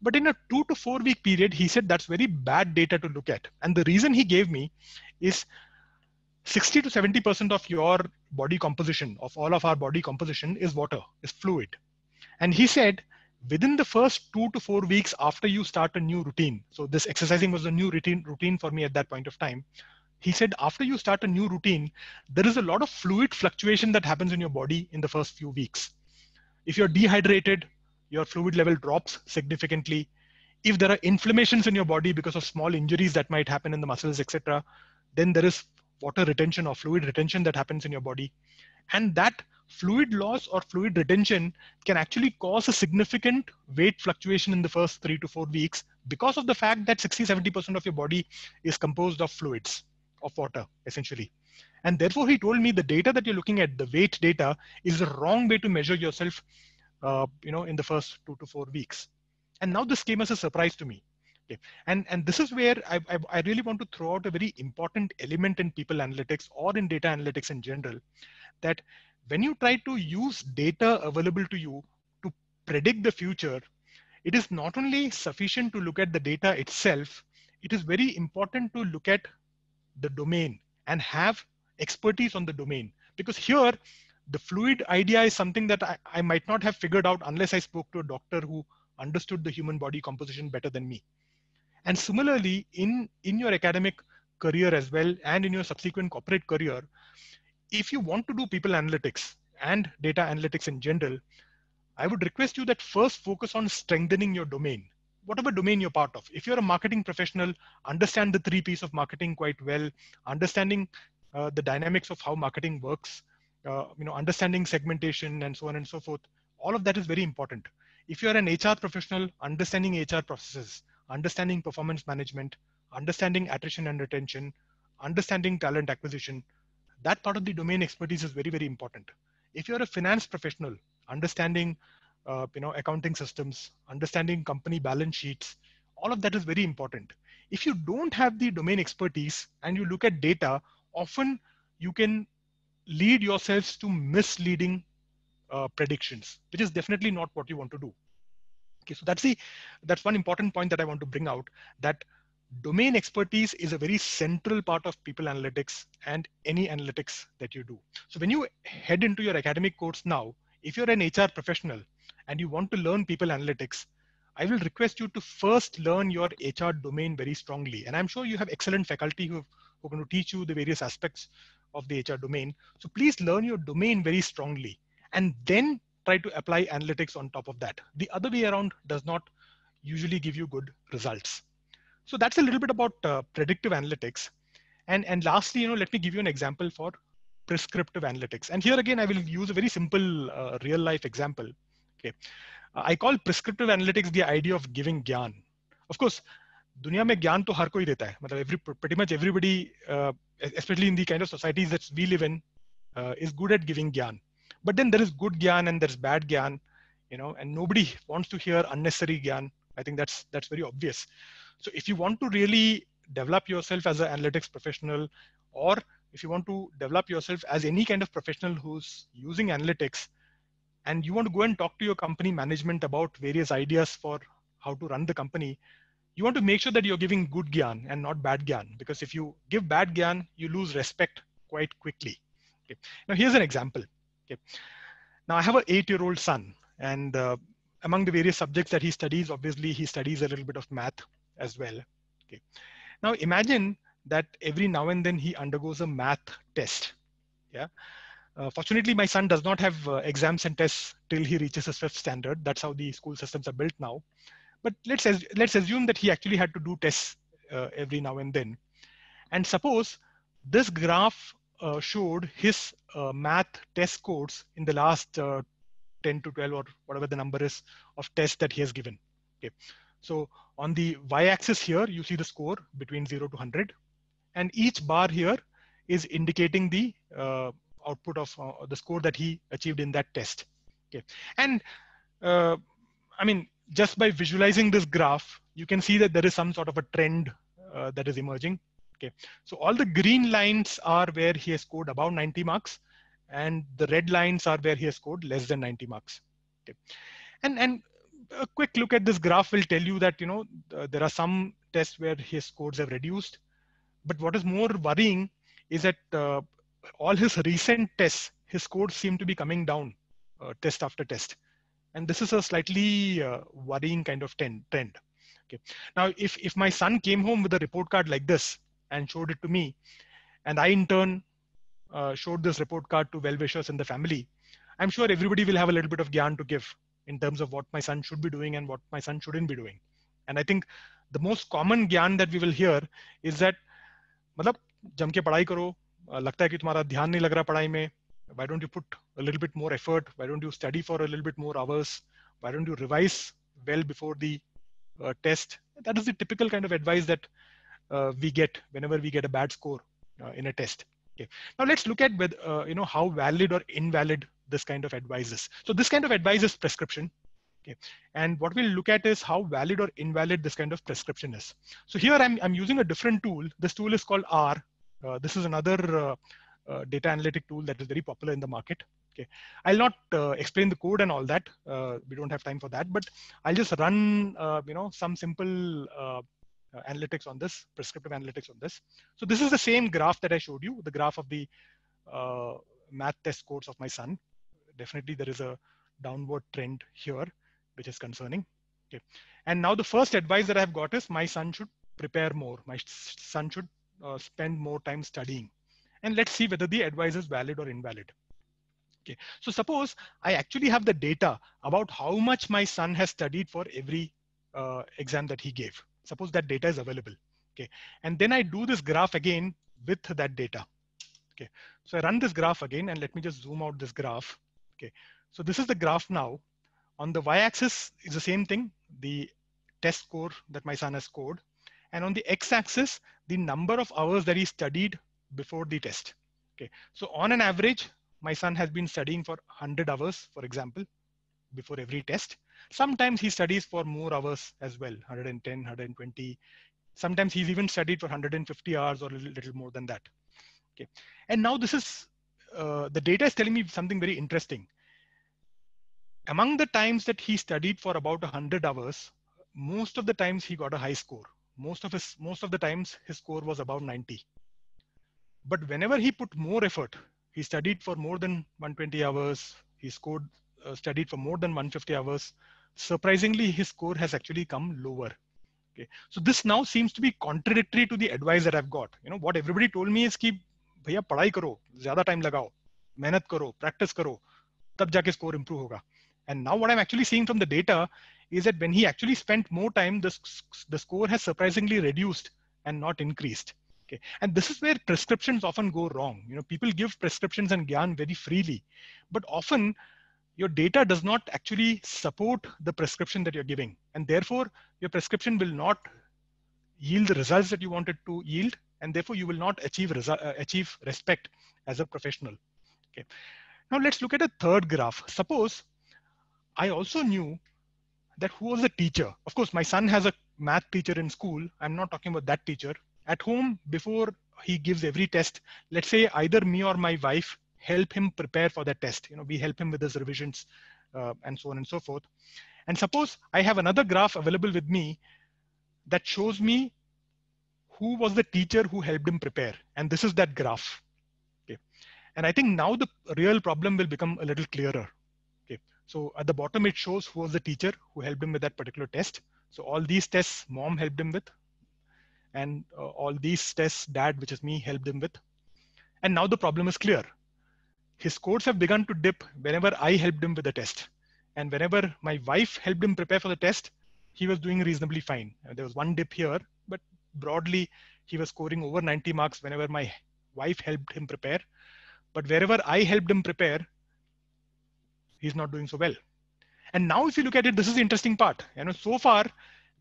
But in a 2 to 4 week period, he said that's very bad data to look at. And the reason he gave me is 60 to 70% of your body composition, of all of our body composition, is water, is fluid. And he said, within the first 2 to 4 weeks after you start a new routine, so this exercising was a new routine for me at that point of time. He said, after you start a new routine, there is a lot of fluid fluctuation that happens in your body in the first few weeks. If you're dehydrated, your fluid level drops significantly. If there are inflammations in your body because of small injuries that might happen in the muscles, etc., then there is water retention or fluid retention that happens in your body. And that fluid loss or fluid retention can actually cause a significant weight fluctuation in the first 3 to 4 weeks because of the fact that 60-70% of your body is composed of fluids, of water, essentially. And therefore, he told me the data that you're looking at, the weight data, is the wrong way to measure yourself, in the first 2 to 4 weeks. And now this came as a surprise to me. Okay. And this is where I really want to throw out a very important element in people analytics or in data analytics in general, that when you try to use data available to you to predict the future, it is not only sufficient to look at the data itself, it is very important to look at the domain and have expertise on the domain. Because here, the fluid idea is something that I might not have figured out unless I spoke to a doctor who understood the human body composition better than me. And similarly, in your academic career as well, and in your subsequent corporate career, if you want to do people analytics and data analytics in general, I would request you that first focus on strengthening your domain, whatever domain you're part of. If you're a marketing professional, understand the 3 P's of marketing quite well, understanding the dynamics of how marketing works, understanding segmentation and so on and so forth. All of that is very important. If you're an HR professional, understanding HR processes, understanding performance management, understanding attrition and retention, understanding talent acquisition, that part of the domain expertise is very, very important. If you're a finance professional, understanding accounting systems, understanding company balance sheets, all of that is very important. If you don't have the domain expertise and you look at data, often you can lead yourselves to misleading predictions, which is definitely not what you want to do. Okay, so that's one important point that I want to bring out, that domain expertise is a very central part of people analytics and any analytics that you do. So when you head into your academic course now, if you're an HR professional and you want to learn people analytics, I will request you to first learn your HR domain very strongly. And I'm sure you have excellent faculty who are going to teach you the various aspects of the HR domain. So please learn your domain very strongly and then try to apply analytics on top of that. The other way around does not usually give you good results. So that's a little bit about predictive analytics. And lastly, let me give you an example for prescriptive analytics. And here again, I will use a very simple real life example. Okay, I call prescriptive analytics the idea of giving gyan. Of course, दुनिया में ज्ञान तो हर कोई देता है. मतलब pretty much everybody, especially in the kind of societies that we live in, is good at giving gyan. But then there is good gyan and there's bad gyan, and nobody wants to hear unnecessary gyan. I think that's very obvious. So if you want to really develop yourself as an analytics professional, or if you want to develop yourself as any kind of professional who's using analytics, and you want to go and talk to your company management about various ideas for how to run the company, you want to make sure that you're giving good gyan and not bad gyan, because if you give bad gyan, you lose respect quite quickly. Okay. Now here's an example. Okay. Now I have an 8-year-old son, and among the various subjects that he studies, obviously he studies a little bit of math as well. Okay. Now imagine that every now and then he undergoes a math test. Yeah. Fortunately, my son does not have exams and tests till he reaches his 5th standard. That's how the school systems are built now. But let's assume that he actually had to do tests every now and then. And suppose this graph showed his math test scores in the last 10 to 12 or whatever the number is of tests that he has given. Okay. So on the y-axis here, you see the score between 0 to 100. And each bar here is indicating the output of the score that he achieved in that test. Okay. And I mean, just by visualizing this graph, you can see that there is some sort of a trend that is emerging. Okay. So all the green lines are where he has scored above 90 marks, and the red lines are where he has scored less than 90 marks. Okay. And a quick look at this graph will tell you that there are some tests where his scores have reduced. But what is more worrying is that all his recent tests, his scores seem to be coming down test after test. And this is a slightly worrying kind of trend. Okay. Now, if my son came home with a report card like this and showed it to me, and I in turn showed this report card to well-wishers in the family, I'm sure everybody will have a little bit of gyan to give in terms of what my son should be doing and what my son shouldn't be doing. And I think the most common gyan that we will hear is that, मतलब जम के पढ़ाई करो, लगता है कि तुम्हारा ध्यान नहीं लग रहा पढ़ाई में. Why don't you put a little bit more effort? Why don't you study for a little bit more hours? Why don't you revise well before the test? That is the typical kind of advice that we get whenever we get a bad score in a test. Okay. Now let's look at whether, how valid or invalid this kind of advice is. So this kind of advice is prescription. Okay. And what we'll look at is how valid or invalid this kind of prescription is. So here I'm using a different tool. This tool is called R. This is another data analytic tool that is very popular in the market. Okay, I'll not explain the code and all that. We don't have time for that, but I'll just run some simple analytics on this, prescriptive analytics on this. So this is the same graph that I showed you, the graph of the math test scores of my son. Definitely there is a downward trend here, which is concerning. Okay, and now the first advice that I've got is my son should prepare more. My son should spend more time studying. and let's see whether the advice is valid or invalid. Okay, so suppose I actually have the data about how much my son has studied for every exam that he gave. Suppose that data is available. Okay, and then I do this graph again with that data. Okay, so I run this graph again, and let me just zoom out this graph. Okay, so this is the graph now. On the y-axis is the same thing, the test score that my son has scored, and on the x-axis, the number of hours that he studied before the test. Okay, so on an average, my son has been studying for 100 hours, for example, before every test. Sometimes he studies for more hours as well, 110, 120. Sometimes he's even studied for 150 hours or a little more than that. Okay, and now this is the data is telling me something very interesting. Among the times that he studied for about 100 hours, most of the times he got a high score. Most of the times his score was above 90. But whenever he put more effort, he studied for more than 120 hours, he studied for more than 150 hours, surprisingly his score has actually come lower. Okay, so this now seems to be contradictory to the advice that I've got. You know, what everybody told me is कि भैया पढ़ाई करो, ज़्यादा time लगाओ, मेहनत करो, practice करो, तब जाके score improve होगा. And now what I'm actually seeing from the data is that when he actually spent more time, the score has surprisingly reduced and not increased. Okay, and this is where prescriptions often go wrong. You know, people give prescriptions and gyan very freely, but often your data does not actually support the prescription that you're giving, and therefore your prescription will not yield the results that you wanted to yield, and therefore you will not achieve respect as a professional. Okay, now let's look at a third graph. Suppose I also knew that who was the teacher. Of course, my son has a math teacher in school. I'm not talking about that teacher. At home, before he gives every test, let's say either me or my wife help him prepare for that test. You know, we help him with his revisions and so on and so forth. And suppose I have another graph available with me that shows me who was the teacher who helped him prepare. And this is that graph. Okay. And I think now the real problem will become a little clearer. Okay. So at the bottom, it shows who was the teacher who helped him with that particular test. So all these tests, mom helped him with, and all these tests, dad, which is me, helped him with. And now the problem is clear. His scores have begun to dip whenever I helped him with the test. And whenever my wife helped him prepare for the test, he was doing reasonably fine. There was one dip here, but broadly, he was scoring over 90 marks whenever my wife helped him prepare. But wherever I helped him prepare, he's not doing so well. And now if you look at it, this is the interesting part. You know, so far,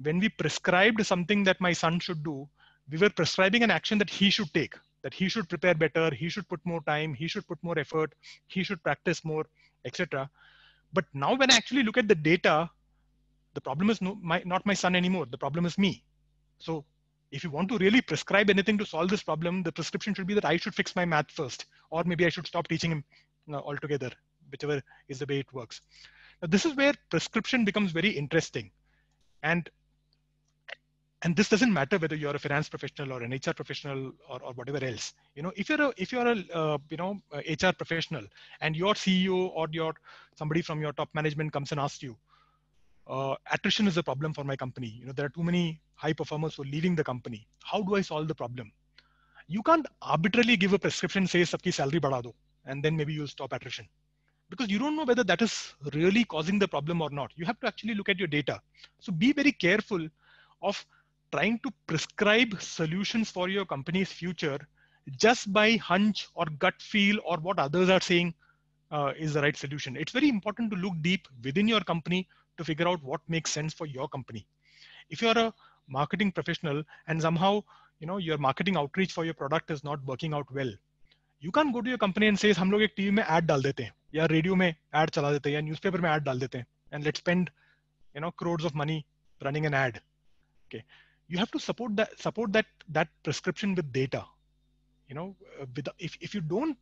when we prescribed something that my son should do, we were prescribing an action that he should take, that he should prepare better, he should put more time, he should put more effort, he should practice more, etc. But now when I actually look at the data, the problem is not my son anymore. The problem is me. So if you want to really prescribe anything to solve this problem, the prescription should be that I should fix my math first, or maybe I should stop teaching him altogether, whichever is the way it works. Now, this is where prescription becomes very interesting. And this doesn't matter whether you're a finance professional or an HR professional or whatever else. You know, if you're a HR professional and your CEO or somebody from your top management comes and asks you, attrition is a problem for my company. You know, there are too many high performers who are leaving the company. How do I solve the problem? You can't arbitrarily give a prescription, say sabki salary badha do, and then maybe you'll stop attrition, because you don't know whether that is really causing the problem or not. You have to actually look at your data. So be very careful of trying to prescribe solutions for your company's future just by hunch or gut feel or what others are saying is the right solution. It's very important to look deep within your company to figure out what makes sense for your company. If you're a marketing professional and somehow your marketing outreach for your product is not working out well, you can't go to your company and say, हम लोग एक TV में ad डाल देते हैं, या radio में ad चला देते हैं, या न्यूज़पेपर में ad डाल देते हैं, and let's spend crores of money running an ad. Okay, you have to support that prescription with data. If you don't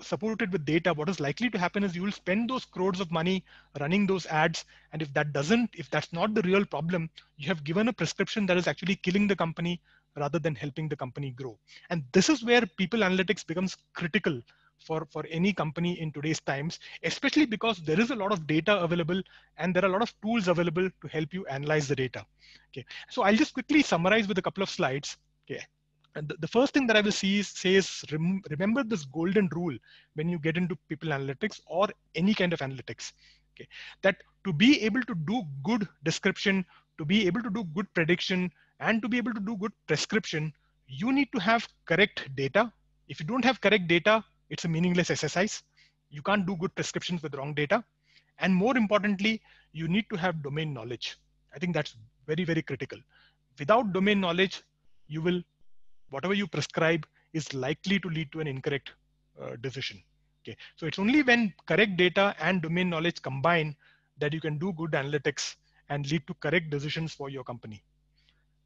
support it with data, what is likely to happen is you will spend those crores of money running those ads, and if that's not the real problem, you have given a prescription that is actually killing the company rather than helping the company grow. And this is where people analytics becomes critical for any company in today's times, especially because there is a lot of data available and there are a lot of tools available to help you analyze the data. Okay, so I'll just quickly summarize with a couple of slides. Okay, And the first thing that I will say is remember this golden rule when you get into people analytics or any kind of analytics. Okay, that to be able to do good description, to be able to do good prediction, and to be able to do good prescription, you need to have correct data. If you don't have correct data, it's a meaningless exercise. You can't do good prescriptions with wrong data. And more importantly, you need to have domain knowledge. I think that's very, very critical. Without domain knowledge, you will whatever you prescribe is likely to lead to an incorrect decision. Okay, so it's only when correct data and domain knowledge combine that you can do good analytics and lead to correct decisions for your company.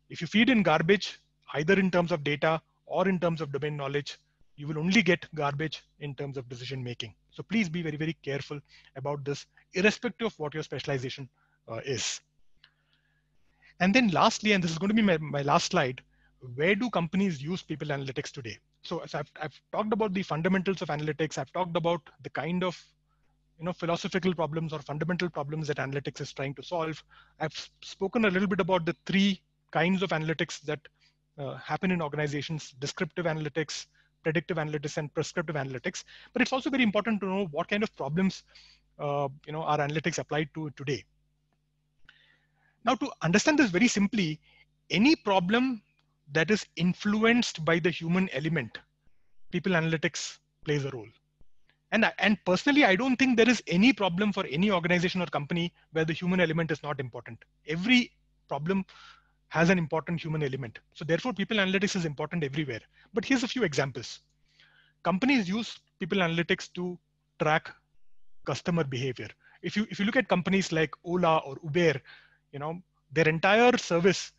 If you feed in garbage, either in terms of data or in terms of domain knowledge, you will only get garbage in terms of decision making. So please be very, very careful about this, irrespective of what your specialization is. And then lastly, and this is going to be my last slide, where do companies use people analytics today? So I've talked about the fundamentals of analytics. I've talked about the kind of philosophical problems or fundamental problems that analytics is trying to solve. I've spoken a little bit about the three kinds of analytics that happen in organizations: descriptive analytics, predictive analytics, and prescriptive analytics. But it's also very important to know what kind of problems are analytics applied to today. Now, to understand this very simply, any problem that is influenced by the human element, people analytics plays a role. And personally, I don't think there is any problem for any organization or company where the human element is not important. Every problem has an important human element. So therefore, people analytics is important everywhere. But here's a few examples. Companies use people analytics to track customer behavior. If you look at companies like Ola or Uber, their entire service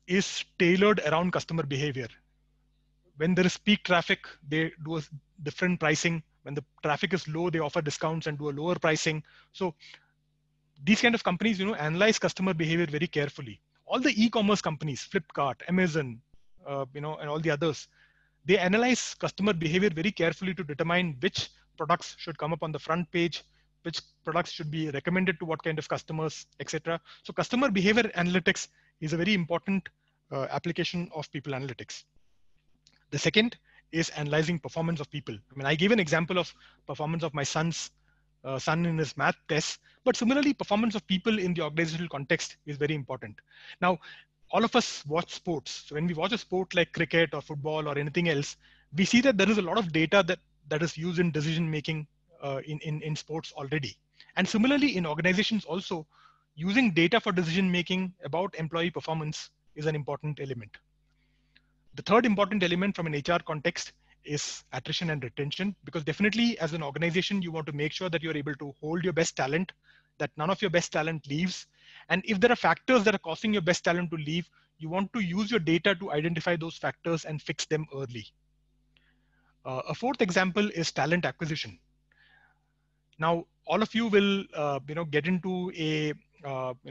is tailored around customer behavior. When there is peak traffic, they do a different pricing. When the traffic is low, they offer discounts and do a lower pricing. So these kind of companies, analyze customer behavior very carefully. All the e-commerce companies, Flipkart, Amazon, and all the others, they analyze customer behavior very carefully to determine which products should come up on the front page, which products should be recommended to what kind of customers, etc. So customer behavior analytics is a very important application of people analytics. The second is analyzing performance of people. I mean, I gave an example of performance of my son in his math tests, but similarly, performance of people in the organizational context is very important. Now, all of us watch sports. So when we watch a sport like cricket or football or anything else, we see that there is a lot of data that is used in decision making in sports already. And similarly, in organizations also, using data for decision making about employee performance is an important element. The third important element from an HR context is attrition and retention, because definitely as an organization, you want to make sure that you're able to hold your best talent, that none of your best talent leaves. And if there are factors that are causing your best talent to leave, you want to use your data to identify those factors and fix them early. A fourth example is talent acquisition. Now, all of you will get into a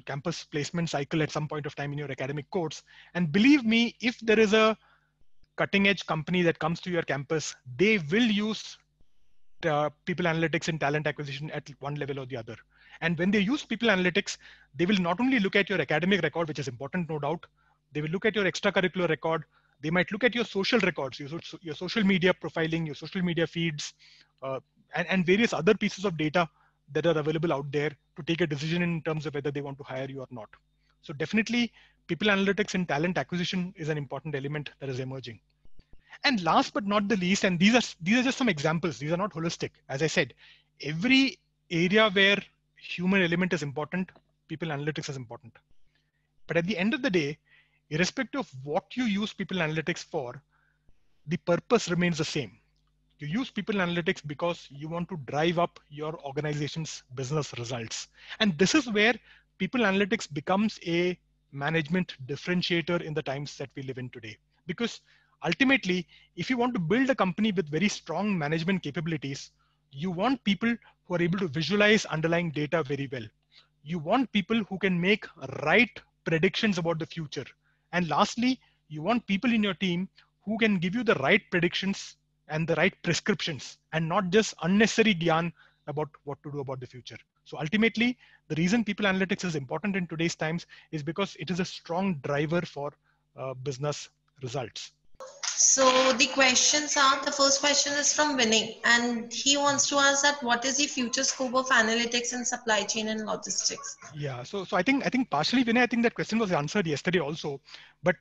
campus placement cycle at some point of time in your academic course. And believe me, if there is a cutting edge company that comes to your campus, they will use people analytics and talent acquisition at one level or the other. And when they use people analytics, they will not only look at your academic record, which is important, no doubt. They will look at your extracurricular record. They might look at your social records, your social media profiling, your social media feeds, and various other pieces of data that are available out there to take a decision in terms of whether they want to hire you or not. So definitely, people analytics and talent acquisition is an important element that is emerging. And last but not the least, and these are just some examples, these are not holistic. As I said, every area where human element is important, people analytics is important. But at the end of the day, irrespective of what you use people analytics for, the purpose remains the same. You use people analytics because you want to drive up your organization's business results. And this is where people analytics becomes a management differentiator in the times that we live in today. Because ultimately, if you want to build a company with very strong management capabilities, you want people who are able to visualize underlying data very well. You want people who can make right predictions about the future. And lastly, you want people in your team who can give you the right predictions and the right prescriptions, and not just unnecessary gyan about what to do about the future. So ultimately, the reason people analytics is important in today's times is because it is a strong driver for business results. So the questions are, the first question is from Vinay, and he wants to ask that what is the future scope of analytics in supply chain and logistics? Yeah, so I think partially, Vinay, I think that question was answered yesterday also. But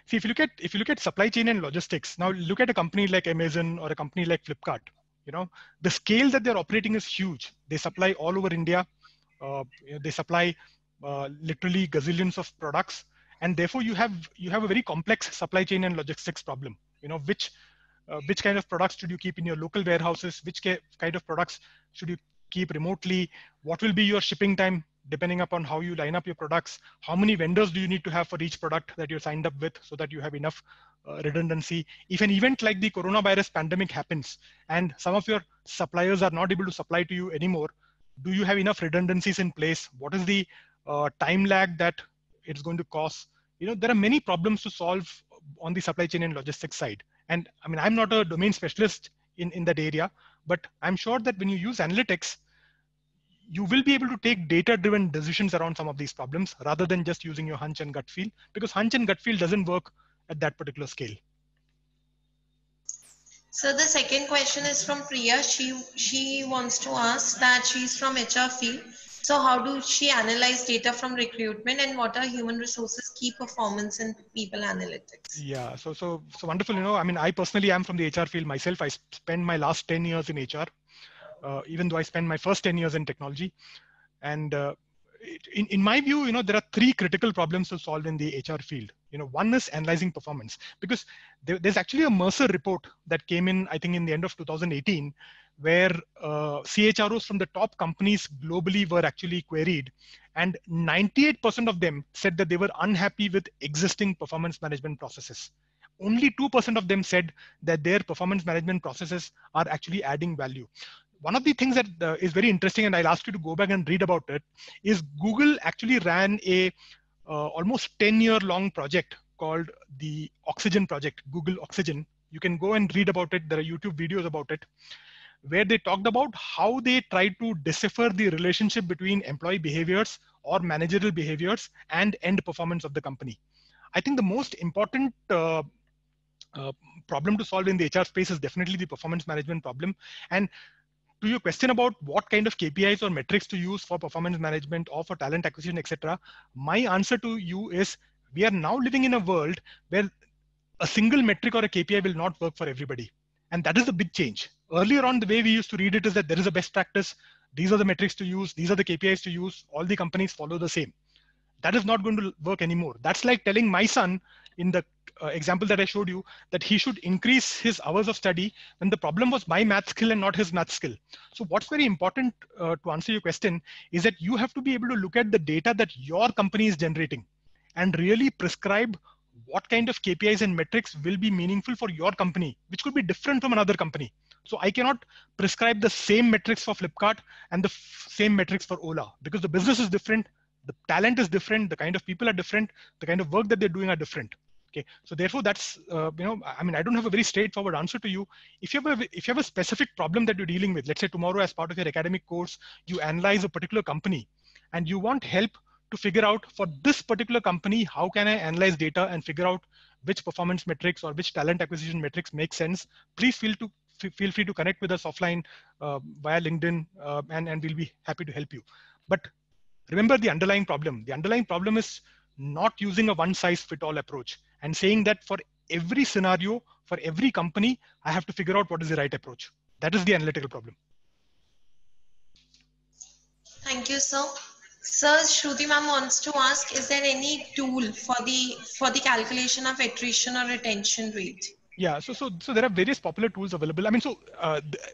see, if you look at supply chain and logistics, now look at a company like Amazon or a company like Flipkart. You know, the scale that they're operating is huge. They supply all over India. They supply literally gazillions of products, and therefore you have a very complex supply chain and logistics problem. You know, which kind of products should you keep in your local warehouses? Which kind of products should you keep remotely? What will be your shipping time depending upon how you line up your products? How many vendors do you need to have for each product that you're signed up with so that you have enough redundancy? If an event like the coronavirus pandemic happens and some of your suppliers are not able to supply to you anymore, do you have enough redundancies in place? What is the time lag that it's going to cause? You know, there are many problems to solve on the supply chain and logistics side. And I mean, I'm not a domain specialist in that area, but I'm sure that when you use analytics, you will be able to take data-driven decisions around some of these problems rather than just using your hunch and gut feel, because hunch and gut feel doesn't work at that particular scale. So the second question is from Priya. She wants to ask that she's from HR field. So how do she analyze data from recruitment, and what are human resources key performance in people analytics? Yeah, so wonderful. You know, I mean, I personally am from the HR field myself. I spent my last 10 years in HR, even though I spent my first 10 years in technology. And in my view, you know, there are three critical problems to solve in the HR field. You know, one is analyzing performance, because there's actually a Mercer report that came in, I think, in the end of 2018, where CHROs from the top companies globally were actually queried, and 98% of them said that they were unhappy with existing performance management processes. Only 2% of them said that their performance management processes are actually adding value. One of the things that is very interesting, and I'll ask you to go back and read about it, is Google actually ran a almost 10-year-long project called the Oxygen Project, Google Oxygen. You can go and read about it. There are YouTube videos about it, where they talked about how they tried to decipher the relationship between employee behaviors or managerial behaviors and end performance of the company. I think the most important uh, problem to solve in the HR space is definitely the performance management problem. And to your question about what kind of KPIs or metrics to use for performance management or for talent acquisition, etc., my answer to you is we are now living in a world where a single metric or a KPI will not work for everybody. And that is the big change. Earlier on, the way we used to read it is that there is a best practice. These are the metrics to use. These are the KPIs to use. All the companies follow the same. That is not going to work anymore. That's like telling my son in the example that I showed you that he should increase his hours of study when the problem was my math skill and not his math skill. So what's very important to answer your question is that you have to be able to look at the data that your company is generating and really prescribe what kind of KPIs and metrics will be meaningful for your company, which could be different from another company. So I cannot prescribe the same metrics for Flipkart and the same metrics for Ola, because the business is different, the talent is different, the kind of people are different, the kind of work that they're doing are different. Okay, so therefore that's I mean, I don't have a very straightforward answer to you. If you have a specific problem that you're dealing with, let's say tomorrow as part of your academic course, you analyze a particular company and you want help to figure out for this particular company, how can I analyze data and figure out which performance metrics or which talent acquisition metrics make sense, please feel free to connect with us offline via LinkedIn, and we'll be happy to help you. But remember the underlying problem. The underlying problem is not using a one-size-fits-all approach and saying that for every scenario, for every company, I have to figure out what is the right approach. That is the analytical problem. Thank you, sir. Sir, Shruti ma'am wants to ask, is there any tool for the calculation of attrition or retention rate? Yeah, so there are various popular tools available. I mean,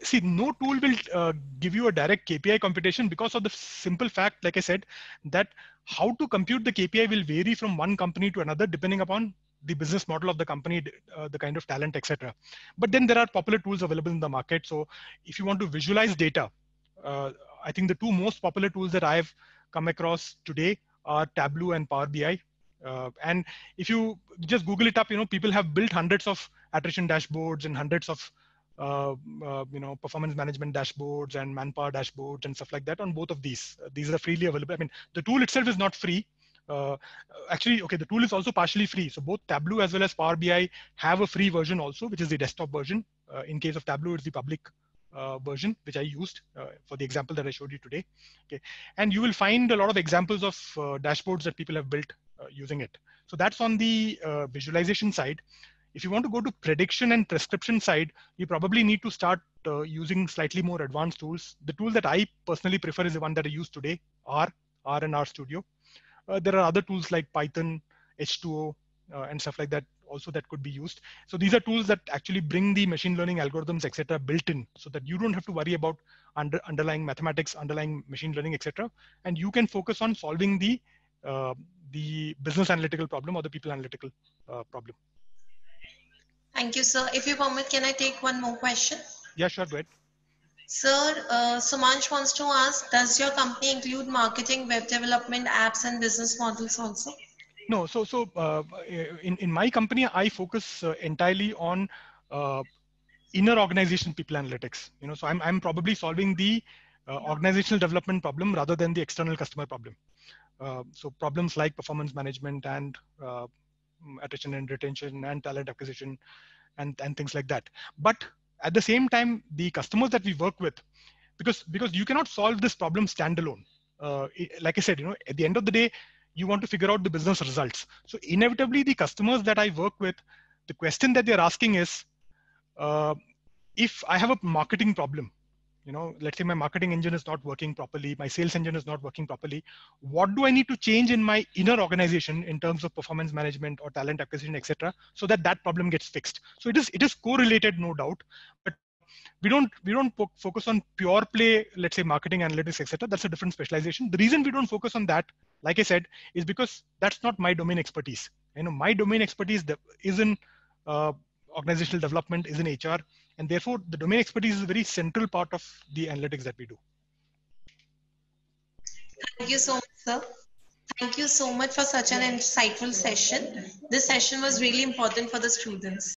see, no tool will give you a direct KPI computation because of the simple fact, like I said, that how to compute the KPI will vary from one company to another depending upon the business model of the company, the kind of talent, etc. But then there are popular tools available in the market. So if you want to visualize data, I think the two most popular tools that I've come across today are Tableau and Power BI. And if you just Google it up, people have built hundreds of attrition dashboards and hundreds of performance management dashboards and manpower dashboards and stuff like that on both of these. These are freely available. I mean, the tool itself is not free, Actually, okay, the tool is also partially free. So both Tableau as well as Power BI have a free version also, which is the desktop version. In case of Tableau, it's the public version, which I used for the example that I showed you today. Okay, and you will find a lot of examples of dashboards that people have built using it. So that's on the visualization side. If you want to go to prediction and prescription side, you probably need to start using slightly more advanced tools. The tool that I personally prefer is the one that I use today, R and R Studio. There are other tools like Python, H2O, and stuff like that also that could be used. So these are tools that actually bring the machine learning algorithms, etc., built in, so that you don't have to worry about underlying mathematics, underlying machine learning, etc., and you can focus on solving the business analytical problem or the people analytical problem. Thank you, sir. If you permit, can I take one more question? Yeah, sure, go ahead. Sir, Sumansh wants to ask, does your company include marketing, web development, apps, and business models also? No, so in my company, I focus entirely on inner organization people analytics. So I'm probably solving the organizational development problem rather than the external customer problem. So problems like performance management and attrition and retention and talent acquisition and things like that. But at the same time, the customers that we work with, because you cannot solve this problem standalone. Like I said, at the end of the day, you want to figure out the business results. So inevitably, the customers that I work with, the question that they're asking is, if I have a marketing problem, let's say my marketing engine is not working properly, my sales engine is not working properly, what do I need to change in my inner organization in terms of performance management or talent acquisition, etc., so that problem gets fixed? So it is correlated, no doubt, but we don't focus on pure play, let's say marketing analytics, etc. That's a different specialization. The reason we don't focus on that, like I said, is because that's not my domain expertise. My domain expertise is in organizational development, is in HR, and therefore the domain expertise is a very central part of the analytics that we do. Thank you so much, sir. Thank you so much for such an insightful session. This session was really important for the students.